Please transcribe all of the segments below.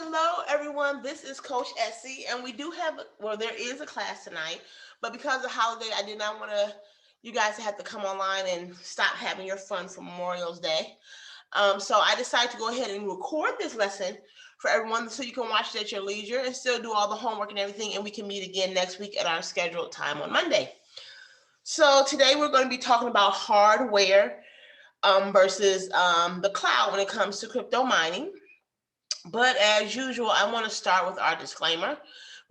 Hello, everyone. This is Coach Essie, and we do have, well, there is a class tonight, but because of the holiday, I did not want you guys to have to come online and stop having your fun for Memorial's Day. So I decided to go ahead and record this lesson for everyone so you can watch it at your leisure and still do all the homework and everything, and we can meet again next week at our scheduled time on Monday. So today we're going to be talking about hardware versus the cloud when it comes to crypto mining. But as usual, I want to start with our disclaimer.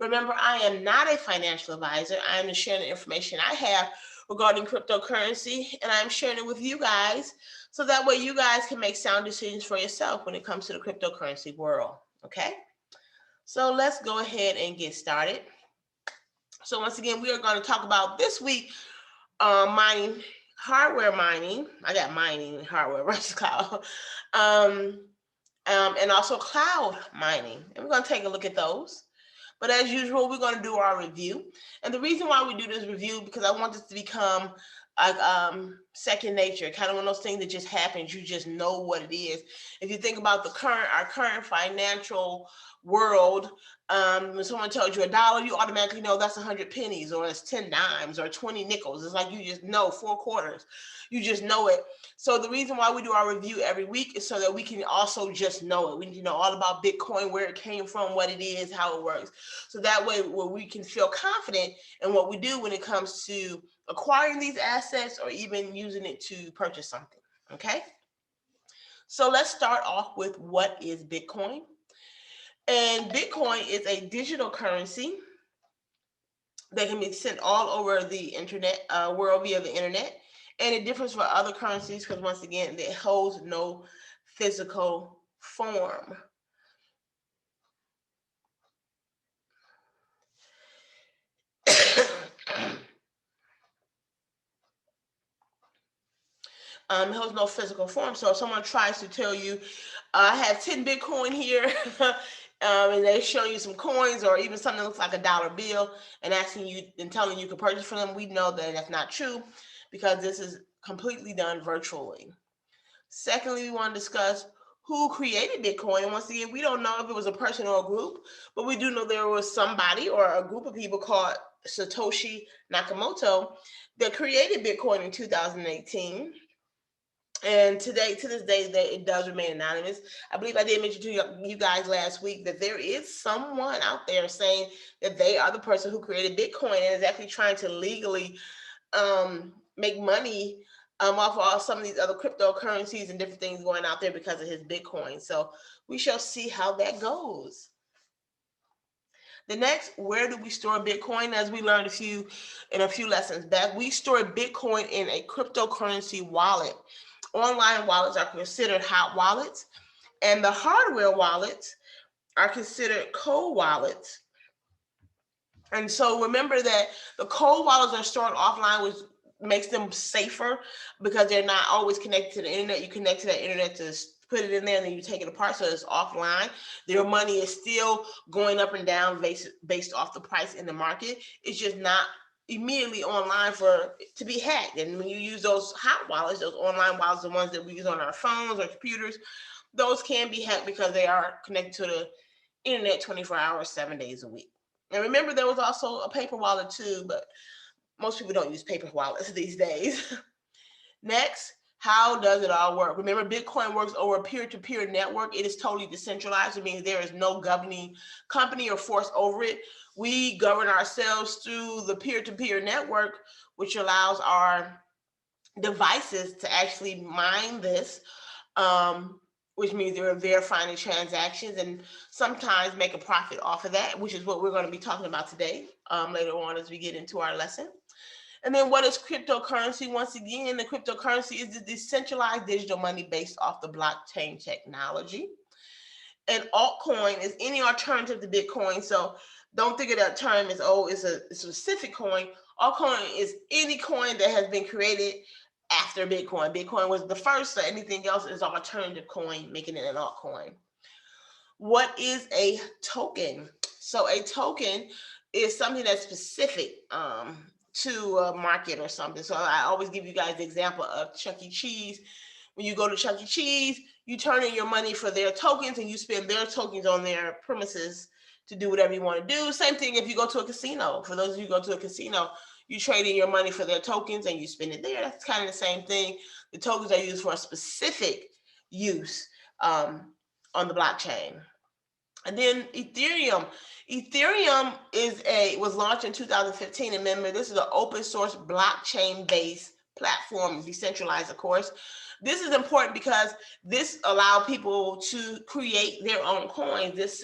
Remember, I am not a financial advisor. I am just sharing the information I have regarding cryptocurrency, and I'm sharing it with you guys so that way you guys can make sound decisions for yourself when it comes to the cryptocurrency world. Okay? So let's go ahead and get started. So, once again, we are going to talk about this week mining, hardware mining. I got mining and hardware versus cloud. Um, and also cloud mining. And we're going to take a look at those. But as usual, we're going to do our review. And the reason why we do this review, because I want this to become like second nature, kind of one of those things that just happens. You just know what it is. If you think about our current financial world, when someone tells you a dollar, you automatically know that's 100 pennies, or it's 10 dimes, or 20 nickels. It's like you just know 4 quarters. You just know it. So the reason why we do our review every week is so that we can also just know it. We need to know all about Bitcoin, where it came from, what it is, how it works. So that way we can feel confident in what we do when it comes to acquiring these assets or even using it to purchase something. Okay? So let's start off with what is Bitcoin. And Bitcoin is a digital currency that can be sent all over the internet world via the internet. And it differs from other currencies because, once again, it holds no physical form. It holds no physical form. So if someone tries to tell you, I have 10 Bitcoin here, and they show you some coins or even something that looks like a dollar bill and asking you and telling you can purchase from them, we know that that's not true because this is completely done virtually. Secondly, we want to discuss who created Bitcoin. Once again, we don't know if it was a person or a group, but we do know there was somebody or a group of people called Satoshi Nakamoto that created Bitcoin in 2018. And today, to this day, that it does remain anonymous. I believe I did mention to you guys last week that there is someone out there saying that they are the person who created Bitcoin and is actually trying to legally make money off of some of these other cryptocurrencies and different things going out there because of his Bitcoin. So we shall see how that goes. The next, where do we store Bitcoin? As we learned in a few lessons back, we store Bitcoin in a cryptocurrency wallet. Online wallets are considered hot wallets, and the hardware wallets are considered cold wallets. And so remember that the cold wallets are stored offline, which makes them safer because they're not always connected to the internet. You connect to that internet to put it in there and then you take it apart, so it's offline. Their money is still going up and down based off the price in the market. It's just not immediately online for to be hacked. And when you use those hot wallets, those online wallets, the ones that we use on our phones or computers, those can be hacked because they are connected to the internet 24 hours, 7 days a week. And remember, there was also a paper wallet too, but most people don't use paper wallets these days. Next, how does it all work? Remember, Bitcoin works over a peer-to-peer network. It is totally decentralized. It means there is no governing company or force over it. We govern ourselves through the peer-to-peer network, which allows our devices to actually mine this, which means they're verifying the transactions and sometimes make a profit off of that, which is what we're going to be talking about today later on as we get into our lesson. And then what is cryptocurrency? Once again, the cryptocurrency is the decentralized digital money based off the blockchain technology. And altcoin is any alternative to Bitcoin. So don't think of that term as, oh, it's a specific coin. Altcoin is any coin that has been created after Bitcoin. Bitcoin was the first, so anything else is an alternative coin, making it an altcoin. What is a token? So a token is something that's specific to a market or something. So I always give you guys the example of Chuck E. Cheese. When you go to Chuck E. Cheese, you turn in your money for their tokens and you spend their tokens on their premises to do whatever you want to do. Same thing if you go to a casino. For those of you who go to a casino, you trade in your money for their tokens and you spend it there. That's kind of the same thing. The tokens are used for a specific use on the blockchain. And then Ethereum. Ethereum was launched in 2015. And remember, this is an open source blockchain based platform, decentralized, of course. This is important because this allowed people to create their own coins. This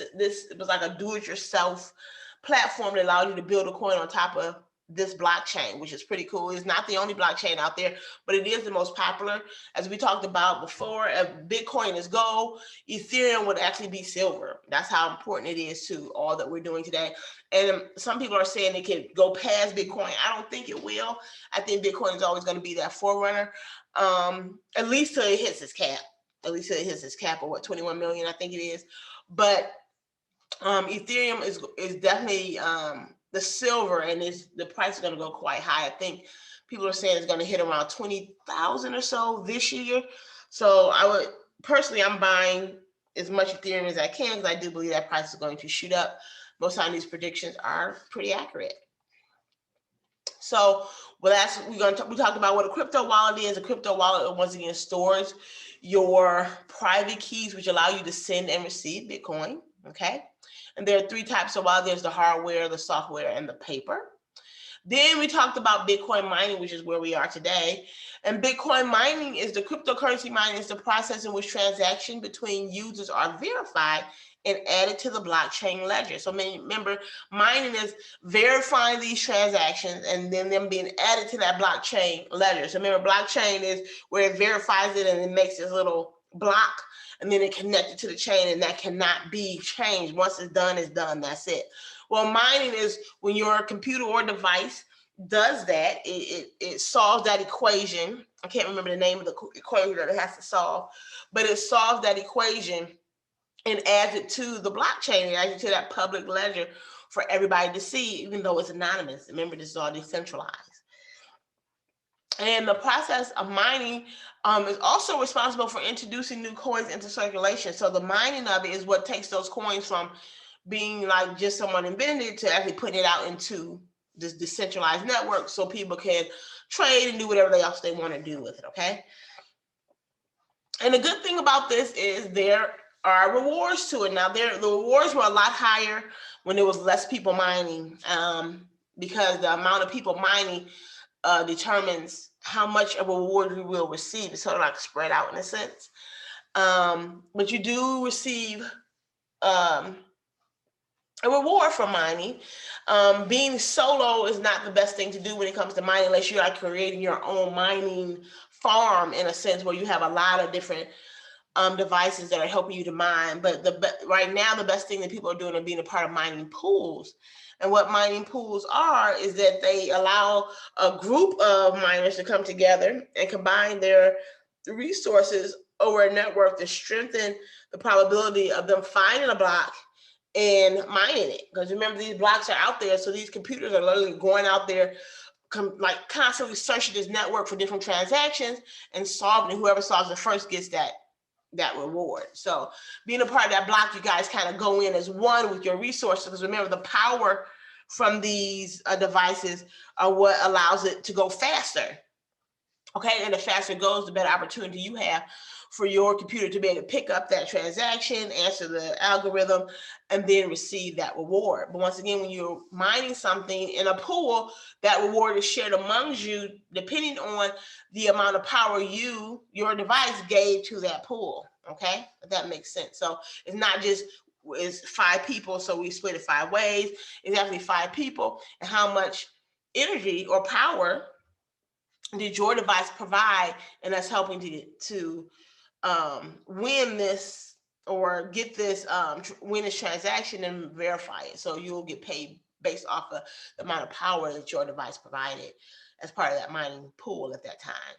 was like a do-it-yourself platform that allowed you to build a coin on top of this blockchain, which is pretty cool. It's not the only blockchain out there, but it is the most popular. As we talked about before, Bitcoin is gold, Ethereum would actually be silver. That's how important it is to all that we're doing today. And some people are saying it could go past Bitcoin. I don't think it will. I think Bitcoin is always going to be that forerunner, at least till it hits its cap. At least till it hits its cap of what, 21 million, I think it is. But Ethereum is definitely the silver, and the price is going to go quite high. I think people are saying it's going to hit around 20,000 or so this year. So I'm buying as much Ethereum as I can because I do believe that price is going to shoot up. Most of these predictions are pretty accurate. So we talked about what a crypto wallet is. A crypto wallet, once again, stores your private keys, which allow you to send and receive Bitcoin. Okay. And there are three types of wallets. There's the hardware, the software, and the paper. Then we talked about Bitcoin mining, which is where we are today. And Bitcoin mining is the cryptocurrency mining is the process in which transactions between users are verified and added to the blockchain ledger. So remember, mining is verifying these transactions and then them being added to that blockchain ledger. So remember, blockchain is where it verifies it and it makes this little block, and then it connected to the chain, and that cannot be changed. Once it's done, that's it. Well, mining is when your computer or device does that, it solves that equation. I can't remember the name of the equation that it has to solve, but it solves that equation and adds it to the blockchain. It adds it to that public ledger for everybody to see, even though it's anonymous. Remember, this is all decentralized. And the process of mining is also responsible for introducing new coins into circulation. So the mining of it is what takes those coins from being like just someone invented to actually putting it out into this decentralized network so people can trade and do whatever else they want to do with it, okay? And the good thing about this is there are rewards to it. Now, the rewards were a lot higher when there was less people mining, because the amount of people mining determines how much of a reward you will receive. It's sort of like spread out in a sense. But you do receive a reward for mining. Being solo is not the best thing to do when it comes to mining, unless you are creating your own mining farm, in a sense, where you have a lot of different devices that are helping you to mine. But right now, the best thing that people are doing are being a part of mining pools. And what mining pools are is that they allow a group of miners to come together and combine their resources over a network to strengthen the probability of them finding a block and mining it. Because remember, these blocks are out there, so these computers are literally going out there like constantly searching this network for different transactions and solving it. Whoever solves it first gets that reward. So being a part of that block, you guys kind of go in as one with your resources, because remember, the power from these devices are what allows it to go faster. Okay, and the faster it goes, the better opportunity you have for your computer to be able to pick up that transaction, answer the algorithm, and then receive that reward. But once again, when you're mining something in a pool, that reward is shared amongst you depending on the amount of power your device gave to that pool. Okay, if that makes sense. So it's not just it's 5 people, so we split it 5 ways. It's actually 5 people, and how much energy or power did your device provide, and that's helping to win this or get this win this transaction and verify it. So you'll get paid based off of the amount of power that your device provided as part of that mining pool at that time.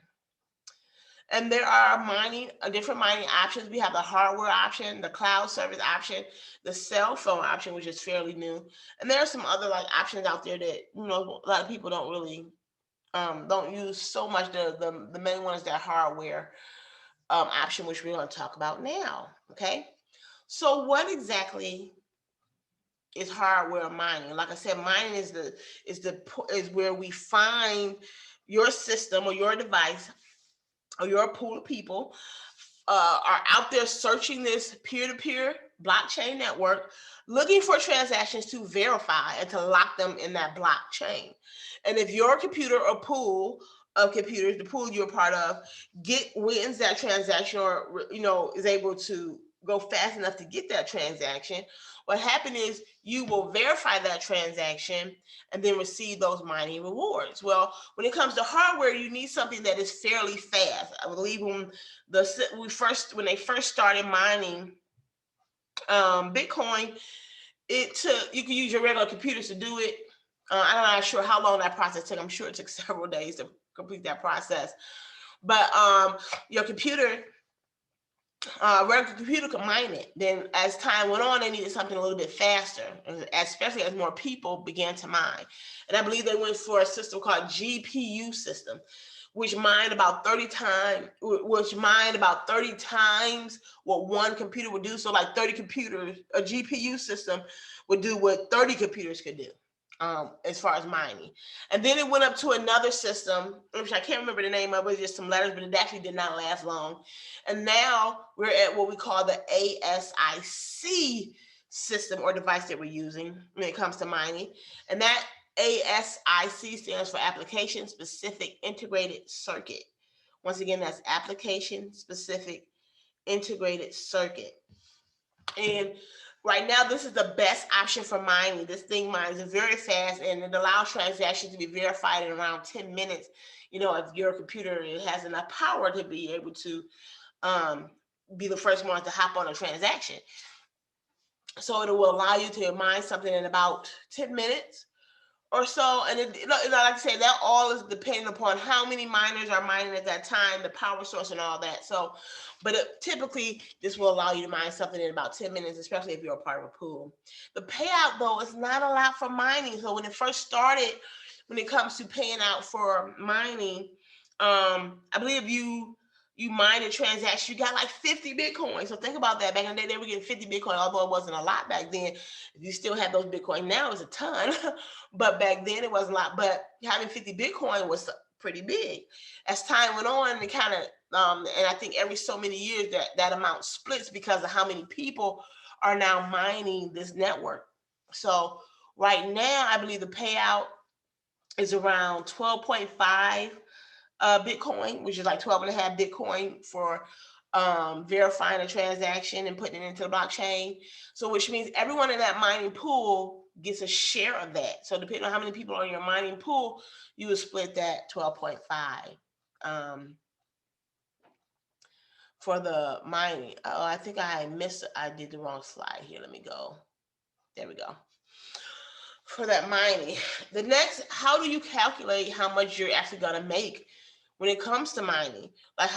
And there are different mining options. We have the hardware option, the cloud service option, the cell phone option, which is fairly new. And there are some other options out there that a lot of people don't really don't use so much. The main one is that hardware option, which we're going to talk about now. Okay, so what exactly is hardware mining? Like I said, mining is where we find your system or your device or your pool of people are out there searching this peer-to-peer blockchain network, looking for transactions to verify and to lock them in that blockchain. And if your computer or pool of computers, the pool you're part of, wins that transaction, or is able to go fast enough to get that transaction, what happened is you will verify that transaction and then receive those mining rewards. Well, when it comes to hardware, you need something that is fairly fast. I believe when they first started mining Bitcoin, you can use your regular computers to do it. I'm not sure how long that process took. I'm sure it took several days to complete that process. But your computer, regular computer could mine it. Then as time went on, they needed something a little bit faster, especially as more people began to mine. And I believe they went for a system called GPU system, which mined about 30 times what one computer would do. So like 30 computers, a GPU system would do what 30 computers could do. As far as mining. And then it went up to another system, which I can't remember the name of, it was just some letters, but it actually did not last long. And now we're at what we call the ASIC system or device that we're using when it comes to mining. And that ASIC stands for Application Specific Integrated Circuit. Once again, that's Application Specific Integrated Circuit. And right now, this is the best option for mining. This thing mines very fast, and it allows transactions to be verified in around 10 minutes. If your computer has enough power to be able to be the first one to hop on a transaction. So it will allow you to mine something in about 10 minutes or so. And like I say, that all is depending upon how many miners are mining at that time, the power source and all that. So, but typically this will allow you to mine something in about 10 minutes, especially if you're a part of a pool. The payout though is not a lot for mining. So when it first started, when it comes to paying out for mining, I believe you mine a transaction, you got like 50 Bitcoin. So think about that. Back in the day, they were getting 50 Bitcoin, although it wasn't a lot back then. If you still have those Bitcoin now, it's a ton. But back then it wasn't a lot. But having 50 Bitcoin was pretty big. As time went on, it kind of, and I think every so many years that amount splits because of how many people are now mining this network. So right now, I believe the payout is around 12.5 Bitcoin, which is like 12 and a half Bitcoin for verifying a transaction and putting it into the blockchain. So which means everyone in that mining pool gets a share of that. So depending on how many people are in your mining pool, you would split that 12.5 for the mining. Oh, I think I did the wrong slide here. Let me go. There we go. For that mining. The next, how do you calculate how much you're actually going to make when it comes to mining? Like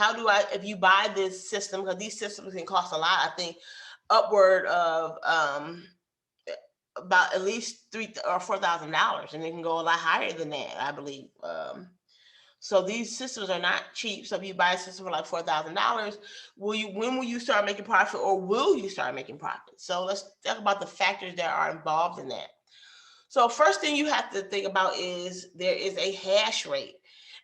if you buy this system, because these systems can cost a lot, I think upward of about at least $3,000 or $4,000, and they can go a lot higher than that, I believe. So these systems are not cheap. So if you buy a system for like $4,000, when will you start making profit, or will you start making profit? So let's talk about the factors that are involved in that. So first thing you have to think about is there is a hash rate.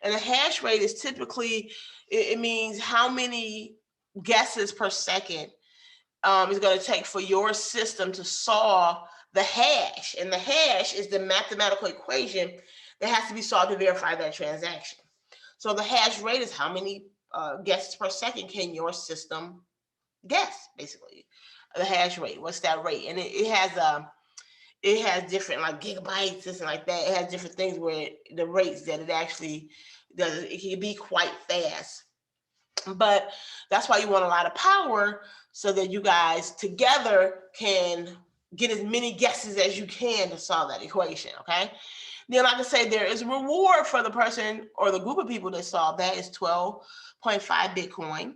And the hash rate is typically, it means how many guesses per second is going to take for your system to solve the hash. And the hash is the mathematical equation that has to be solved to verify that transaction. So the hash rate is how many guesses per second can your system guess, basically. The hash rate, what's that rate? And it has different like gigabytes, this and like that. It has different things where the rates that it actually does, it can be quite fast. But that's why you want a lot of power, so that you guys together can get as many guesses as you can to solve that equation, okay? Then like I say, there is a reward for the person or the group of people that solve that. Is 12.5 Bitcoin.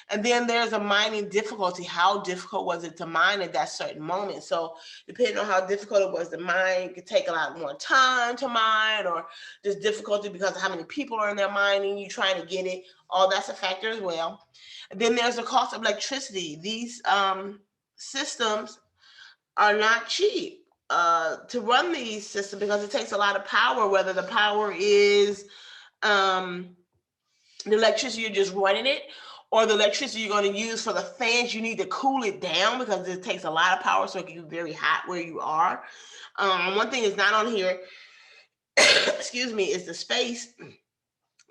And then there's a mining difficulty. How difficult was it to mine at that certain moment? So depending on how difficult it was to mine, it could take a lot more time to mine, or just difficulty because of how many people are in there mining, you trying to get it. All that's a factor as well. And then there's the cost of electricity. These systems are not cheap to run these systems because it takes a lot of power, whether the power is um, the electricity you're just running it, or the electricity you're going to use for the fans. You need to cool it down because it takes a lot of power, so it can be very hot where you are. One thing is not on here, excuse me, is the space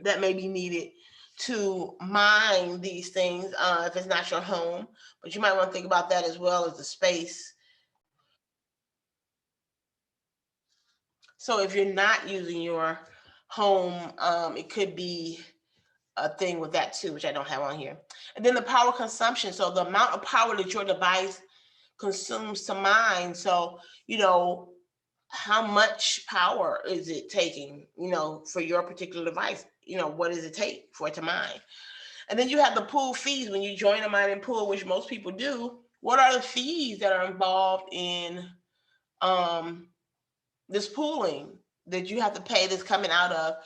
that may be needed to mine these things if it's not your home. But you might want to think about that as well as the space. So if you're not using your home, it could be a thing with that too, which I don't have on here. And then the power consumption. So the amount of power that your device consumes to mine. So, how much power is it taking, for your particular device? What does it take for it to mine? And then you have the pool fees. When you join a mining pool, which most people do, what are the fees that are involved in um, this pooling that you have to pay that's coming out of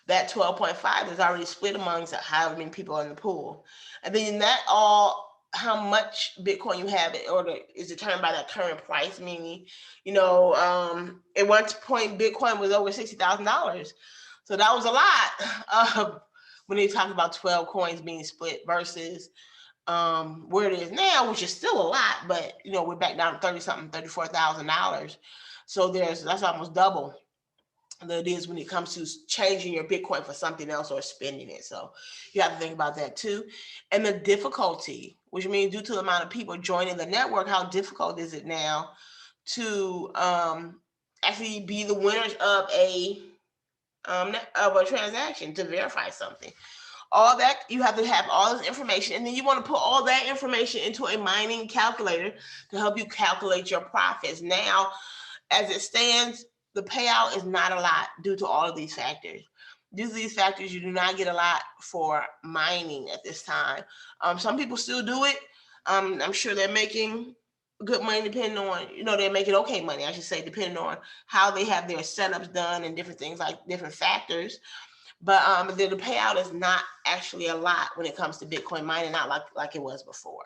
that 12.5 is already split amongst however many people are in the pool. And then that all, how much Bitcoin you have in order is determined by that current price, meaning, at one point Bitcoin was over $60,000. So that was a lot when they talk about 12 coins being split versus where it is now, which is still a lot, but we're back down to 30 something, $34,000. So that's almost double that it is when it comes to changing your Bitcoin for something else or spending it. So you have to think about that too. And the difficulty, which means due to the amount of people joining the network, how difficult is it now to actually be the winners of a transaction, to verify something? All that, you have to have all this information, and then you want to put all that information into a mining calculator to help you calculate your profits. Now, as it stands, the payout is not a lot due to all of these factors. Due to these factors, you do not get a lot for mining at this time. Some people still do it. I'm sure they're making good money depending on, they're making okay money, I should say, depending on how they have their setups done and different things, like different factors. But the payout is not actually a lot when it comes to Bitcoin mining, not like it was before.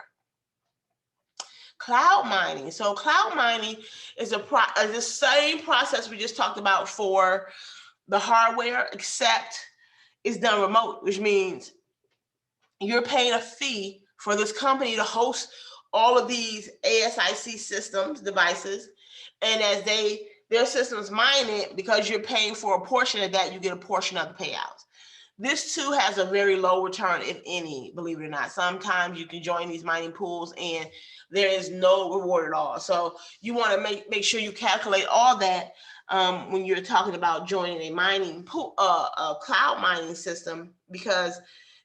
Cloud mining. So cloud mining is the same process we just talked about for the hardware, except it's done remote, which means you're paying a fee for this company to host all of these ASIC systems, devices, and as their systems mine it, because you're paying for a portion of that, you get a portion of the payouts. This too has a very low return, if any, believe it or not. Sometimes you can join these mining pools and there is no reward at all. So you want to make sure you calculate all that when you're talking about joining a mining pool, a cloud mining system, because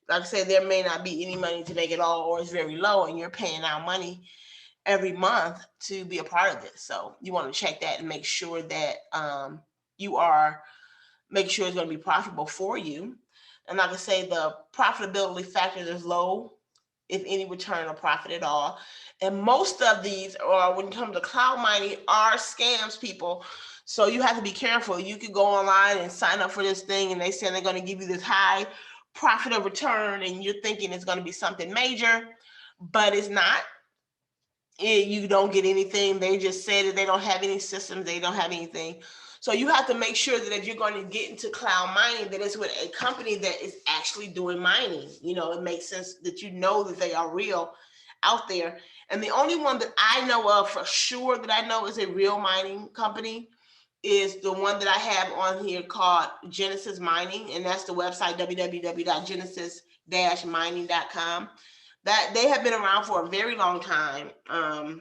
like I said, there may not be any money to make it all, or it's very low and you're paying out money every month to be a part of this. So you want to check that and make sure that make sure it's going to be profitable for you. And like I say, the profitability factor is low, if any return or profit at all. And most of these, or when it comes to cloud mining, are scams, people. So you have to be careful. You could go online and sign up for this thing and they say they're going to give you this high profit of return and you're thinking it's going to be something major, but it's not. You don't get anything. They just say that they don't have any systems. They don't have anything. So you have to make sure that if you're going to get into cloud mining, that it's with a company that is actually doing mining. It makes sense that that they are real out there. And the only one that I know of for sure that I know is a real mining company is the one that I have on here called Genesis Mining. And that's the website, www.genesis-mining.com. That they have been around for a very long time. And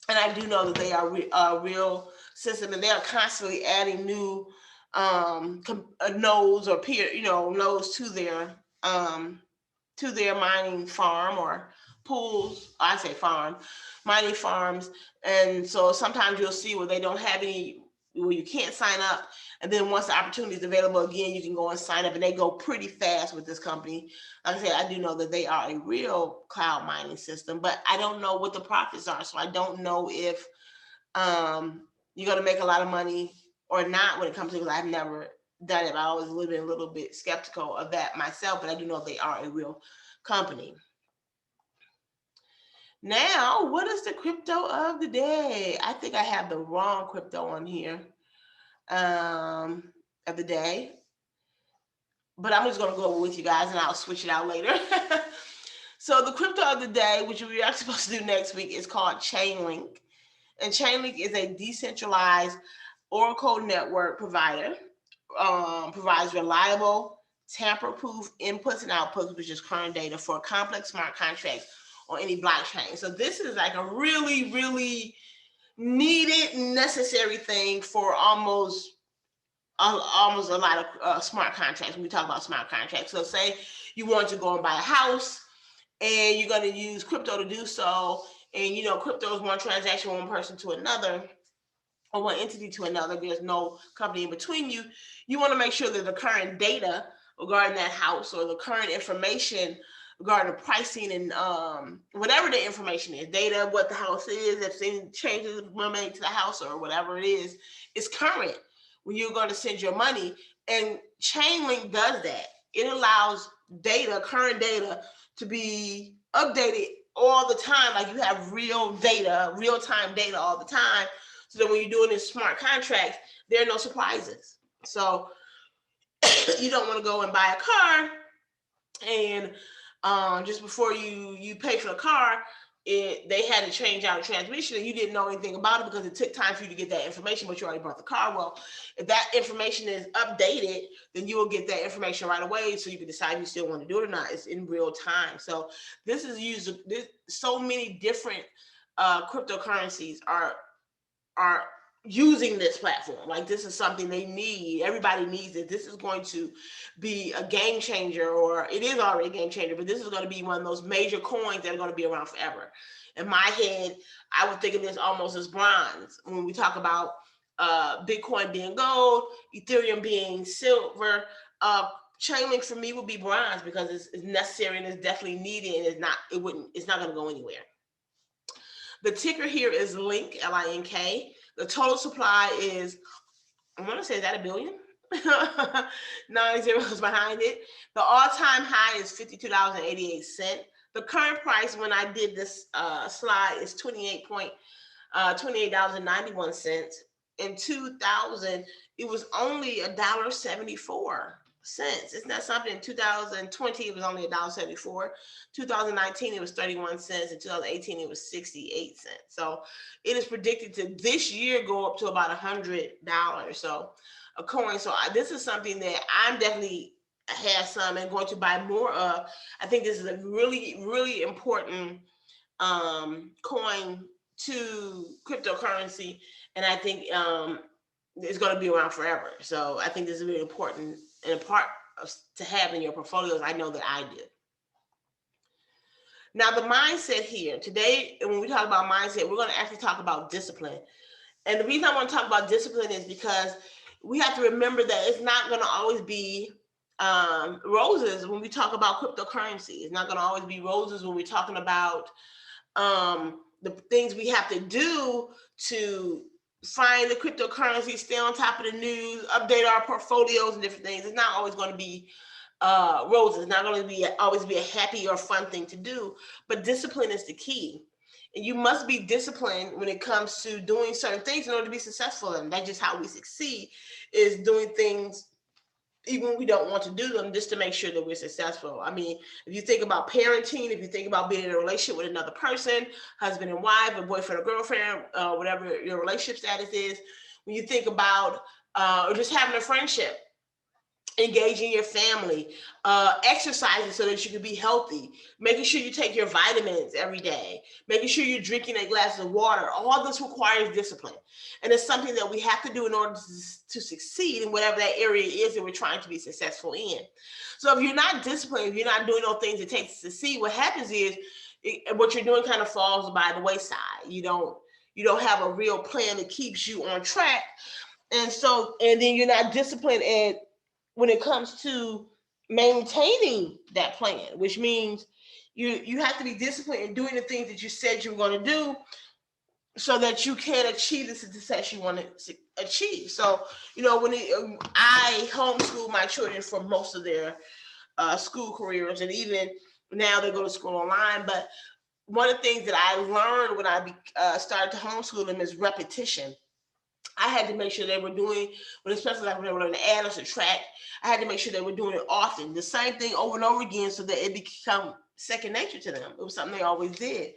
I do know that they are a real system, and they are constantly adding new nodes or nodes to their mining farm or pools. I say farm, mining farms, and so sometimes you'll see where they don't have any where you can't sign up, and then once the opportunity is available again, you can go and sign up, and they go pretty fast with this company. Like I said, I do know that they are a real cloud mining system, but I don't know what the profits are, so I don't know if you're going to make a lot of money or not when it comes to it, because I've never done it. I always been a little bit skeptical of that myself, but I do know they are a real company. Now, what is the crypto of the day? I think I have the wrong crypto on here of the day, but I'm just going to go with you guys and I'll switch it out later. So the crypto of the day, which we are supposed to do next week, is called Chainlink. And Chainlink is a decentralized Oracle network provider. Provides reliable, tamper-proof inputs and outputs, which is current data for complex smart contracts on any blockchain. So this is like a really, really needed, necessary thing for almost a lot of smart contracts when we talk about smart contracts. So say you want to go and buy a house and you're going to use crypto to do so, and you know crypto is one transaction, one person to another, or one entity to another. There's no company in between you. You want to make sure that the current data regarding that house, or the current information regarding the pricing and whatever the information is, data, what the house is, if any changes were made to the house or whatever it is current when you're going to send your money. And Chainlink does that. It allows data, current data, to be updated all the time. Like you have real data, real-time data all the time, so that when you're doing this smart contracts, there are no surprises. So you don't want to go and buy a car, and just before you pay for the car, they had to change out a transmission, and you didn't know anything about it because it took time for you to get that information, but you already bought the car. Well, if that information is updated, then you will get that information right away, so you can decide if you still want to do it or not. It's in real time. So this is used. So many different cryptocurrencies are using this platform. Like this is something they need. Everybody needs it. This is going to be a game changer, or it is already a game changer, but this is going to be one of those major coins that are going to be around forever. In my head, I would think of this almost as bronze when we talk about Bitcoin being gold, Ethereum being silver. Chainlink for me would be bronze because it's necessary and it's definitely needed, and it's not going to go anywhere. The ticker here is Link, Link. The total supply is, I want to say, is that a billion? 9 zeros behind it. The all-time high is $52.88. The current price when I did this slide is $28.91. In 2000, it was only $1.74. It's not something. In 2020, it was only $1.74. 2019, it was 31 cents. In 2018, it was 68 cents. So it is predicted to this year go up to about $100. So a coin. So this is something that I'm definitely have some and going to buy more of. I think this is a really, really important coin to cryptocurrency, and I think it's going to be around forever. So I think this is really important and a part to have in your portfolios. I know that I did. Now the mindset here today, when we talk about mindset, we're going to actually talk about discipline. And the reason I want to talk about discipline is because we have to remember that it's not going to always be roses when we talk about cryptocurrency. It's not going to always be roses when we're talking about the things we have to do to find the cryptocurrency, stay on top of the news, update our portfolios and different things. It's not always going to be roses. It's not going to always be a happy or fun thing to do, but discipline is the key. And you must be disciplined when it comes to doing certain things in order to be successful. And that's just how we succeed, is doing things even when we don't want to do them, just to make sure that we're successful. I mean, if you think about parenting, if you think about being in a relationship with another person, husband and wife, or boyfriend or girlfriend, whatever your relationship status is, when you think about or just having a friendship, engaging your family, exercising so that you can be healthy, making sure you take your vitamins every day, making sure you're drinking a glass of water. All this requires discipline. And it's something that we have to do in order to succeed in whatever that area is that we're trying to be successful in. So if you're not disciplined, if you're not doing those things it takes to succeed, what happens is what you're doing kind of falls by the wayside. You don't have a real plan that keeps you on track. And then you're not disciplined when it comes to maintaining that plan, which means you have to be disciplined in doing the things that you said you were going to do so that you can achieve the success you want to achieve. So, when I homeschool my children for most of their school careers, and even now they go to school online. But one of the things that I learned when I started to homeschool them is repetition. I had to make sure they were doing, especially like when they were learning to add or subtract, I had to make sure they were doing it often, the same thing over and over again, so that it become second nature to them. It was something they always did.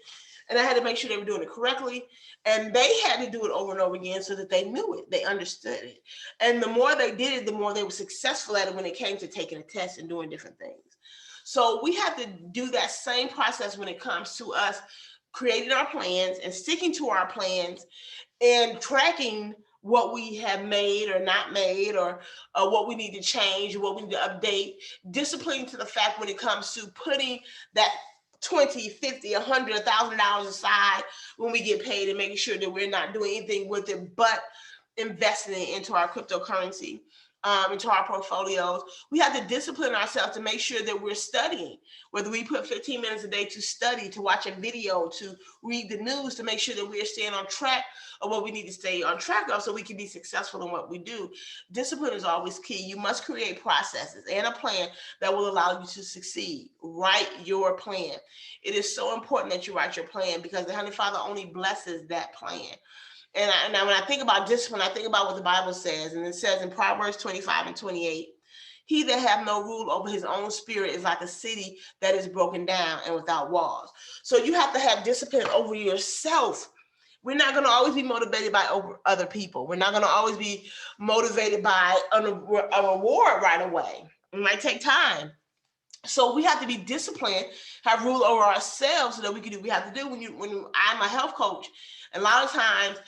And I had to make sure they were doing it correctly. And they had to do it over and over again so that they knew it, they understood it. And the more they did it, the more they were successful at it when it came to taking a test and doing different things. So we have to do that same process when it comes to us creating our plans and sticking to our plans and tracking what we have made or not made, or what we need to change, or what we need to update. Discipline to the fact when it comes to putting that 20, 50, 100, $1,000 aside when we get paid, and making sure that we're not doing anything with it but investing it into our cryptocurrency, into our portfolios. We have to discipline ourselves to make sure that we're studying, whether we put 15 minutes a day to study, to watch a video, to read the news, to make sure that we're staying on track of what we need to stay on track of so we can be successful in what we do. Discipline is always key. You must create processes and a plan that will allow you to succeed. Write your plan. It is so important that you write your plan, because the Heavenly Father only blesses that plan. And when I think about discipline, I think about what the Bible says. And it says in Proverbs 25:28, he that have no rule over his own spirit is like a city that is broken down and without walls. So you have to have discipline over yourself. We're not going to always be motivated by other people. We're not going to always be motivated by a reward right away. It might take time. So we have to be disciplined, have rule over ourselves so that we can do what we have to do. When I'm a health coach, a lot of times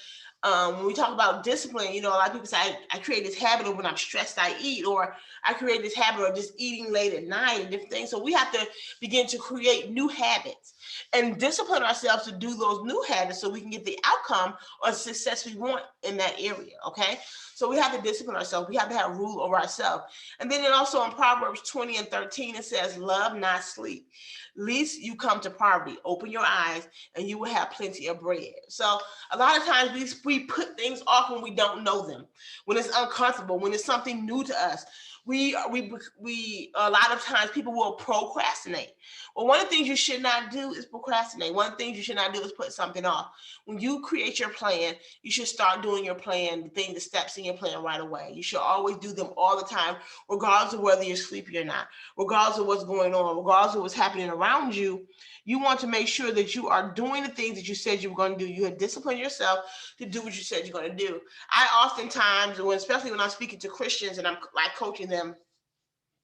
when we talk about discipline, a lot of people say, I create this habit of when I'm stressed, I eat, or I create this habit of just eating late at night and different things. So we have to begin to create new habits and discipline ourselves to do those new habits so we can get the outcome or success we want in that area, okay? So we have to discipline ourselves. We have to have rule over ourselves. And then also in Proverbs 20:13, it says, love not sleep, lest you come to poverty. Open your eyes and you will have plenty of bread. So a lot of times we put things off when we don't know them, when it's uncomfortable, when it's something new to us. We a lot of times people will procrastinate. Well, one of the things you should not do is procrastinate. One of the things you should not do is put something off. When you create your plan, you should start doing your plan, the steps in your plan right away. You should always do them all the time, regardless of whether you're sleepy or not, regardless of what's going on, regardless of what's happening around you. You want to make sure that you are doing the things that you said you were going to do. You have disciplined yourself to do what you said you're going to do. I oftentimes, especially when I'm speaking to Christians and I'm like coaching them,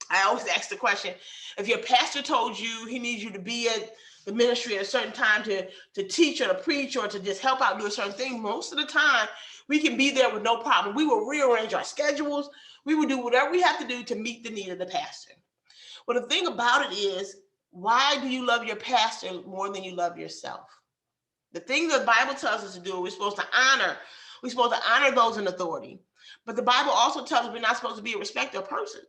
I always ask the question, if your pastor told you he needs you to be at the ministry at a certain time to teach or to preach or to just help out do a certain thing, most of the time we can be there with no problem. We will rearrange our schedules. We will do whatever we have to do to meet the need of the pastor. Well, the thing about it is, why do you love your pastor more than you love yourself? The thing the Bible tells us to do, we're supposed to honor. We're supposed to honor those in authority. But the Bible also tells us we're not supposed to be a respecter of persons.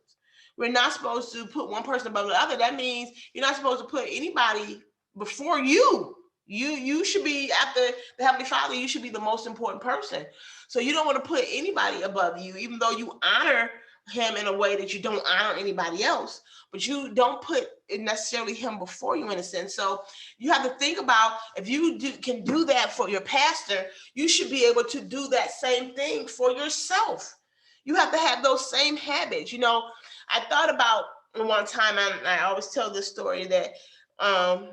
We're not supposed to put one person above the other. That means you're not supposed to put anybody before you. You should be, after the Heavenly Father, you should be the most important person. So you don't want to put anybody above you, even though you honor him in a way that you don't honor anybody else, but you don't put necessarily him before you in a sense. So you have to think about, if you can do that for your pastor, you should be able to do that same thing for yourself. You have to have those same habits. I thought about one time, and I always tell this story, that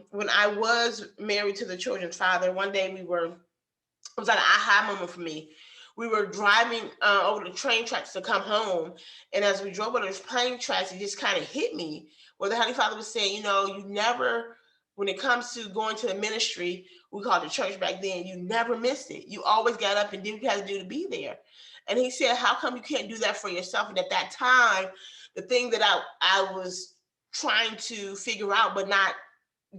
when I was married to the children's father, one day it was like an aha moment for me. We were driving over the train tracks to come home. And as we drove over those train tracks, it just kind of hit me where the Heavenly Father was saying, you never, when it comes to going to the ministry, we called it church back then, you never missed it. You always got up and did what you had to do to be there. And he said, how come you can't do that for yourself? And at that time, the thing that I was trying to figure out, but not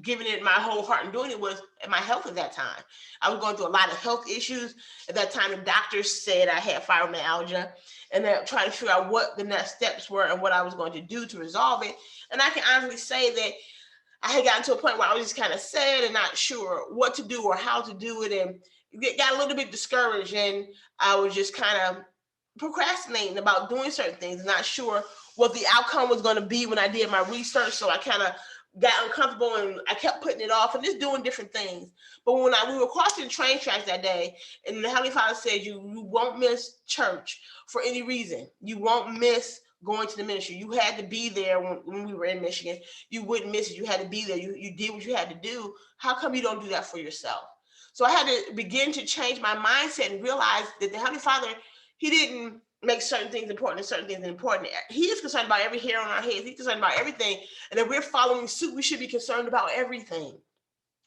giving it my whole heart and doing it was my health at that time. I was going through a lot of health issues. At that time, the doctors said I had fibromyalgia, and they're trying to figure out what the next steps were and what I was going to do to resolve it. And I can honestly say that I had gotten to a point where I was just kind of sad and not sure what to do or how to do it, and got a little bit discouraged, and I was just kind of procrastinating about doing certain things, not sure what the outcome was going to be when I did my research. So I kind of got uncomfortable, and I kept putting it off and just doing different things. But when we were crossing train tracks that day, and the Heavenly Father said, you won't miss church for any reason. You won't miss going to the ministry. You had to be there when we were in Michigan. You wouldn't miss it. You had to be there. You did what you had to do. How come you don't do that for yourself? So I had to begin to change my mindset and realize that the Heavenly Father, He didn't make certain things important and certain things important. He is concerned about every hair on our heads. He's concerned about everything. And if we're following suit, we should be concerned about everything.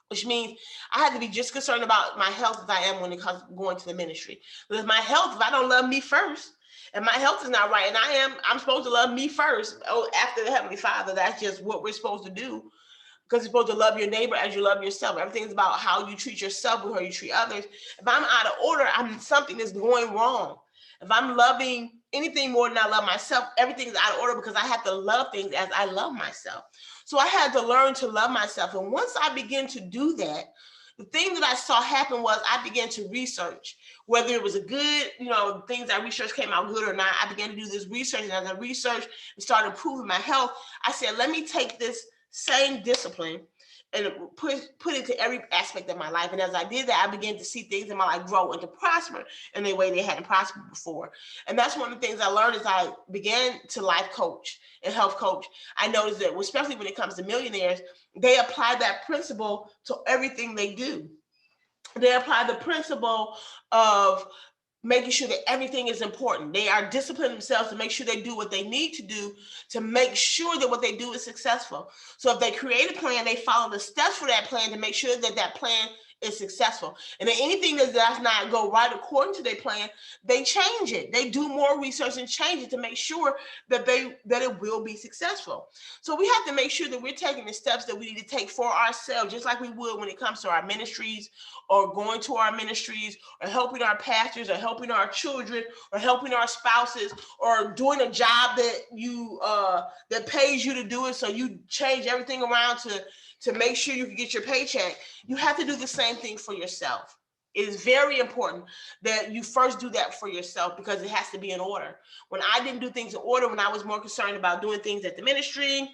Which means I had to be just concerned about my health as I am when it comes to going to the ministry. Because my health, if I don't love me first, and my health is not right, and I'm supposed to love me first. Oh, after the Heavenly Father, that's just what we're supposed to do. Because you're supposed to love your neighbor as you love yourself. Everything's about how you treat yourself with how you treat others. If I'm out of order, something is going wrong. If I'm loving anything more than I love myself, everything's out of order because I have to love things as I love myself. So I had to learn to love myself. And once I began to do that, the thing that I saw happen was I began to research whether it was a good, things I researched came out good or not. I began to do this research, and as I researched and started improving my health, I said, let me take this same discipline and put it to every aspect of my life. And as I did that, I began to see things in my life grow and to prosper in a way they hadn't prospered before. And that's one of the things I learned as I began to life coach and health coach. I noticed that, especially when it comes to millionaires, they apply that principle to everything they do. They apply the principle of making sure that everything is important. They are disciplining themselves to make sure they do what they need to do to make sure that what they do is successful. So if they create a plan, they follow the steps for that plan to make sure that that plan is successful. And then anything that does not go right according to their plan, they change it. They do more research and change it to make sure that it will be successful. So we have to make sure that we're taking the steps that we need to take for ourselves, just like we would when it comes to our ministries or going to our ministries or helping our pastors or helping our children or helping our spouses or doing a job that you that pays you to do it. So you change everything around to make sure you can get your paycheck. You have to do the same thing for yourself. It is very important that you first do that for yourself because it has to be in order. When I didn't do things in order, when I was more concerned about doing things at the ministry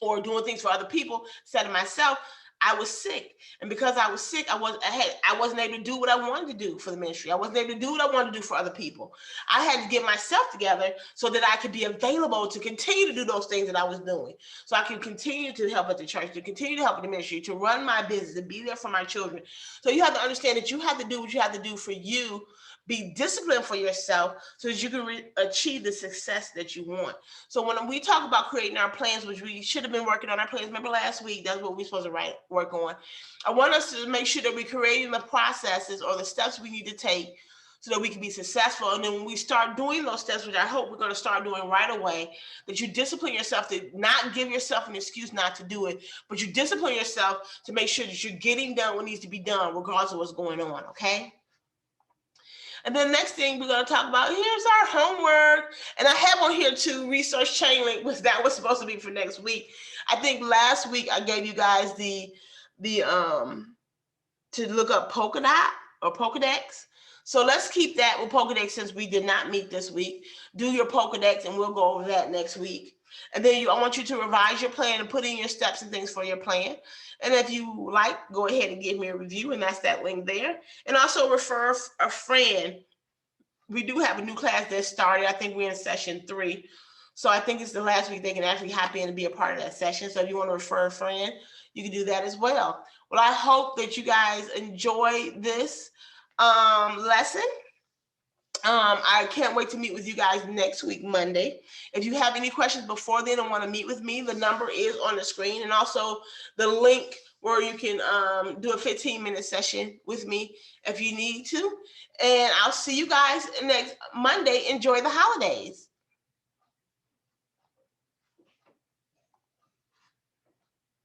or doing things for other people instead of myself, I was sick. And because I was sick, I wasn't able to do what I wanted to do for the ministry. I wasn't able to do what I wanted to do for other people. I had to get myself together so that I could be available to continue to do those things that I was doing. So I can continue to help at the church, to continue to help in the ministry, to run my business, to be there for my children. So you have to understand that you have to do what you have to do for you. Be disciplined for yourself so that you can achieve the success that you want. So when we talk about creating our plans, which we should have been working on our plans, remember last week, that's what we're supposed to work on. I want us to make sure that we're creating the processes or the steps we need to take so that we can be successful. And then when we start doing those steps, which I hope we're going to start doing right away, that you discipline yourself to not give yourself an excuse not to do it, but you discipline yourself to make sure that you're getting done what needs to be done, regardless of what's going on, okay? And then next thing we're going to talk about, here's our homework. And I have on here too, research Chainlink, which that was supposed to be for next week. I think last week I gave you guys the to look up Polkadot or Pokedex. So let's keep that with Pokedex since we did not meet this week. Do your Pokedex and we'll go over that next week. And then I want you to revise your plan and put in your steps and things for your plan. And if you like, go ahead and give me a review, and that's that link there. And also refer a friend. We do have a new class that started. I think we're in session 3. So I think it's the last week they can actually hop in and be a part of that session. So if you want to refer a friend, you can do that as well. Well, I hope that you guys enjoy this lesson. I can't wait to meet with you guys next week, Monday. If you have any questions before then and want to meet with me, the number is on the screen, and also the link where you can do a 15-minute session with me if you need to. And I'll see you guys next Monday. Enjoy the holidays.